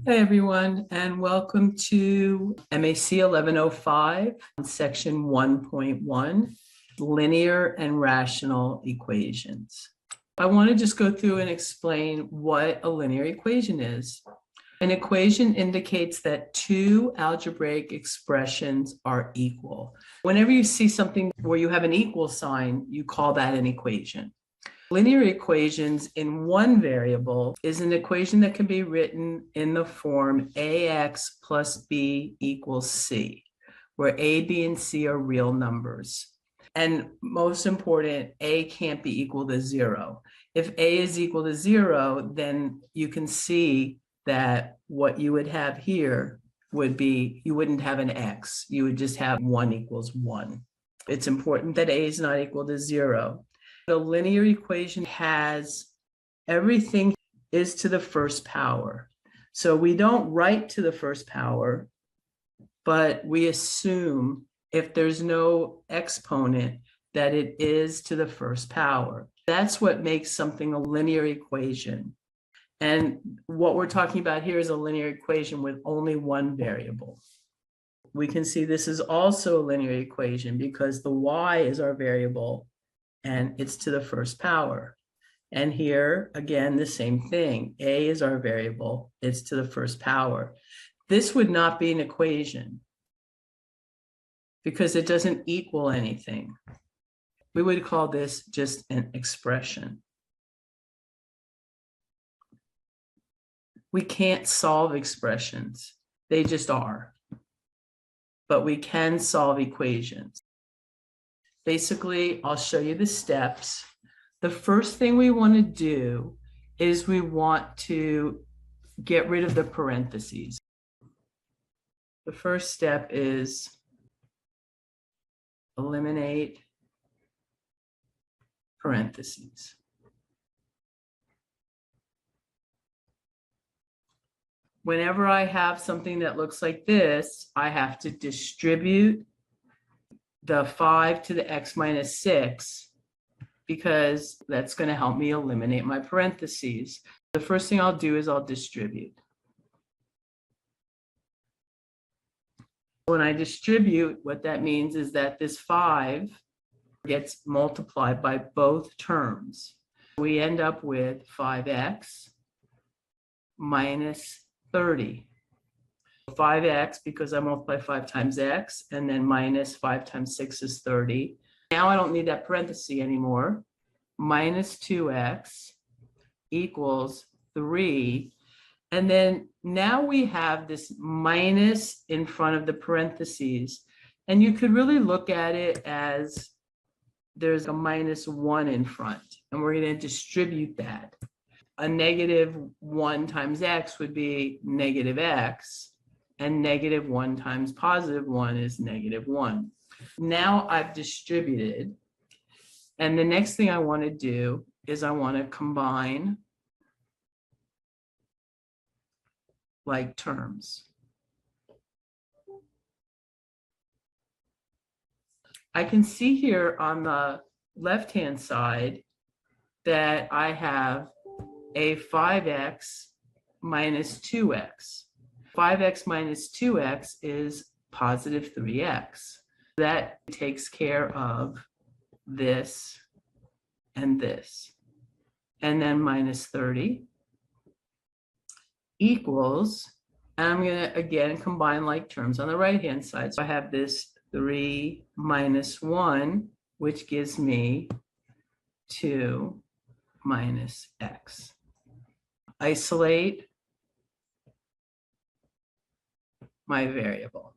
Hey everyone, and welcome to MAC 1105, section 1.1, linear and rational equations. I want to just go through and explain what a linear equation is. An equation indicates that two algebraic expressions are equal. Whenever you see something where you have an equal sign, you call that an equation. Linear equations in one variable is an equation that can be written in the form ax plus b equals c, where a, b, and c are real numbers. And most important, a can't be equal to 0. If a is equal to 0, then you can see that what you would have here would be, you wouldn't have an x, you would just have 1 equals 1. It's important that a is not equal to 0. The linear equation has everything is to the first power. So we don't write to the first power, but we assume if there's no exponent that it is to the first power. That's what makes something a linear equation. And what we're talking about here is a linear equation with only one variable. We can see this is also a linear equation because the y is our variable and it's to the first power. And here, again, the same thing. A is our variable, it's to the first power. This would not be an equation because it doesn't equal anything. We would call this just an expression. We can't solve expressions, they just are. But we can solve equations. Basically, I'll show you the steps. The first thing we want to do is we want to get rid of the parentheses. The first step is eliminate parentheses. Whenever I have something that looks like this, I have to distribute the 5 to the x minus 6 because that's going to help me eliminate my parentheses. The first thing I'll do is I'll distribute. When I distribute, what that means is that this 5 gets multiplied by both terms. We end up with 5x minus 30. 5x because I multiply 5 times x, and then minus 5 times 6 is 30. Now I don't need that parenthesis anymore. Minus 2x equals 3. And then now we have this minus in front of the parentheses. And you could really look at it as there's a minus 1 in front, and we're going to distribute that. A negative 1 times x would be negative x. And negative 1 times positive 1 is negative 1. Now I've distributed. And the next thing I want to do is I want to combine like terms. I can see here on the left-hand side that I have a 5x minus 2x. 5x minus 2x is positive 3x. That takes care of this and this. And then minus 30 equals, and I'm going to again combine like terms on the right-hand side. So I have this 3 minus 1, which gives me 2 minus x. Isolate my variable.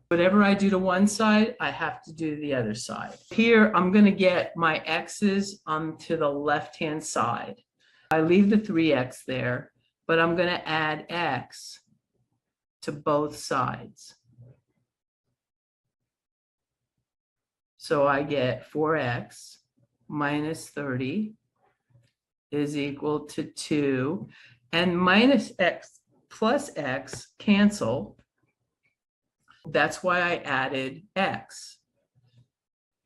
Whatever I do to one side, I have to do to the other side. Here, I'm going to get my x's onto the left-hand side. I leave the 3x there, but I'm going to add x to both sides. So I get 4x minus 30 is equal to 2. And minus x plus x cancel. That's why I added x,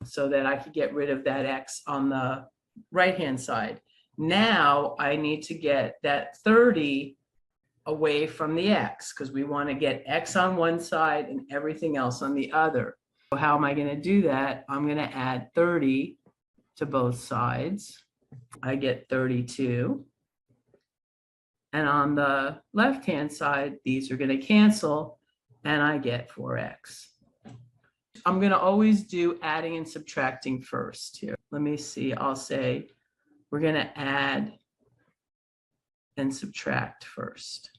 so that I could get rid of that x on the right-hand side. Now I need to get that 30 away from the x, because we want to get x on one side and everything else on the other. So how am I going to do that? I'm going to add 30 to both sides. I get 32. And on the left-hand side, these are going to cancel, and I get 4x. I'm going to always do adding and subtracting first here. Let me see. I'll say we're going to add and subtract first.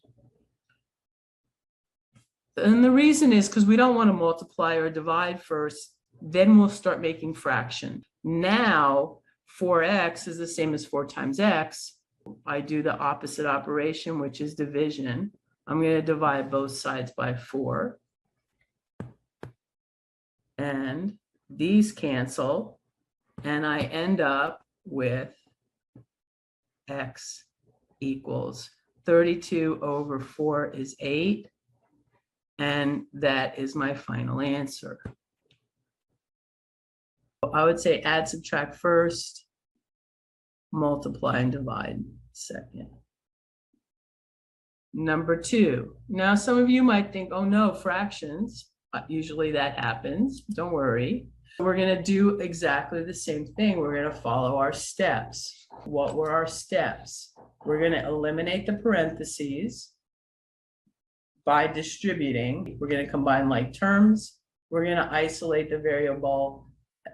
And the reason is because we don't want to multiply or divide first. Then we'll start making fractions. Now, 4x is the same as 4 times x. I do the opposite operation, which is division. I'm going to divide both sides by 4. And these cancel. And I end up with x equals 32 over 4 is 8. And that is my final answer. I would say add, subtract first, multiply and divide second. Number 2. Now, some of you might think, oh no, fractions. Usually that happens. Don't worry. We're going to do exactly the same thing. We're going to follow our steps. What were our steps? We're going to eliminate the parentheses by distributing. We're going to combine like terms. We're going to isolate the variable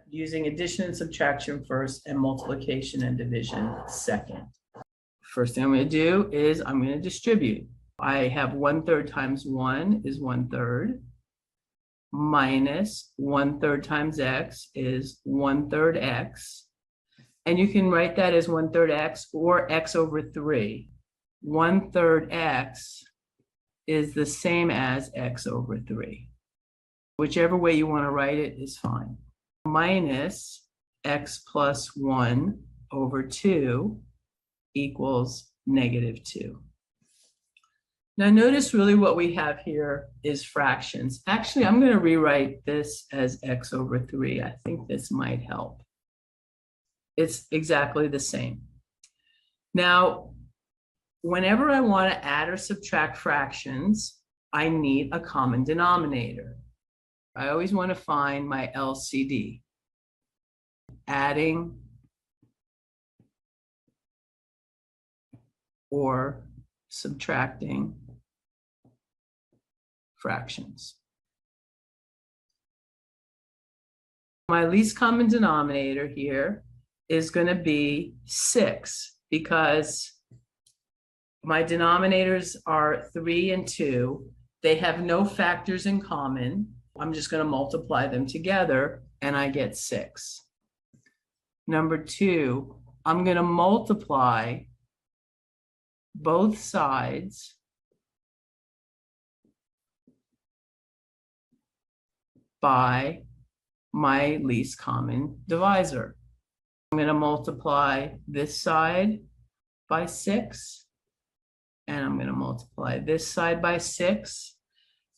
using addition and subtraction first and multiplication and division second. First thing I'm going to do is I'm going to distribute. I have 1/3 times 1 is 1/3 minus 1/3 times x is 1/3 x. And you can write that as 1/3 x or x over 3. 1/3 x is the same as x over 3. Whichever way you want to write it is fine. Minus x plus 1 over 2 equals -2. Now notice really what we have here is fractions. Actually, I'm going to rewrite this as x over 3. I think this might help. It's exactly the same. Now, whenever I want to add or subtract fractions, I need a common denominator. I always want to find my LCD. Adding or subtracting fractions. My least common denominator here is going to be 6 because my denominators are 3 and 2. They have no factors in common. I'm just going to multiply them together and I get 6. Number 2, I'm going to multiply both sides by my least common divisor. I'm going to multiply this side by 6, and I'm going to multiply this side by 6.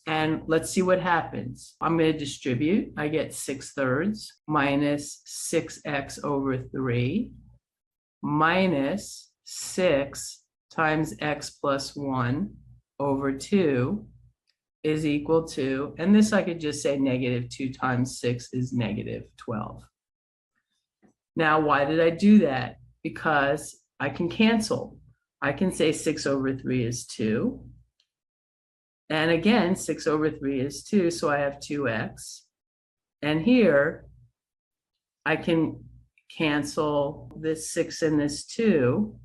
And let's see what happens. I'm going to distribute. I get 6/3 minus 6x over 3 minus 6 times x plus 1 over 2 is equal to, and this I could just say -2 times 6 is -12. Now, why did I do that? Because I can cancel. I can say 6 over 3 is 2. And again, 6 over 3 is 2, so I have 2x. And here, I can cancel this 6 and this 2,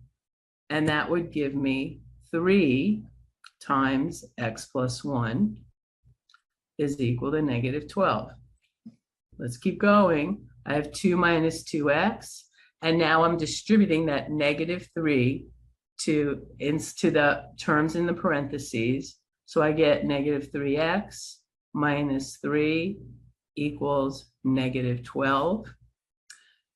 and that would give me 3 times x plus 1 is equal to -12. Let's keep going. I have 2 minus 2x, and now I'm distributing that -3 into the terms in the parentheses. So I get -3x minus 3 equals -12.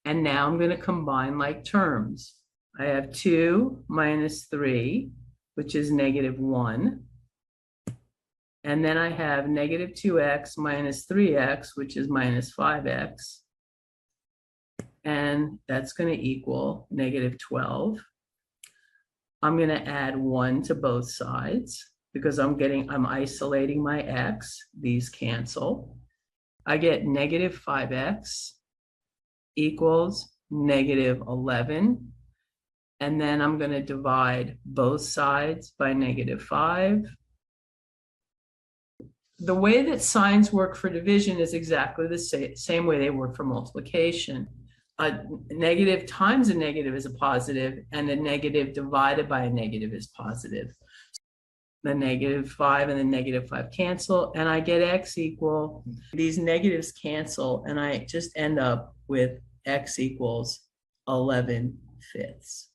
And now I'm going to combine like terms. I have 2 minus 3, which is -1. And then I have -2x minus 3x, which is -5x. and that's going to equal negative 12. I'm going to add 1 to both sides because I'm isolating my x. These cancel. I get negative 5x equals negative 11. And then I'm going to divide both sides by negative 5. The way that signs work for division is exactly the same way they work for multiplication. A negative times a negative is a positive, and a negative divided by a negative is positive. The negative 5 and the negative 5 cancel, and I get x equal, these negatives cancel, and I just end up with x equals 11/5.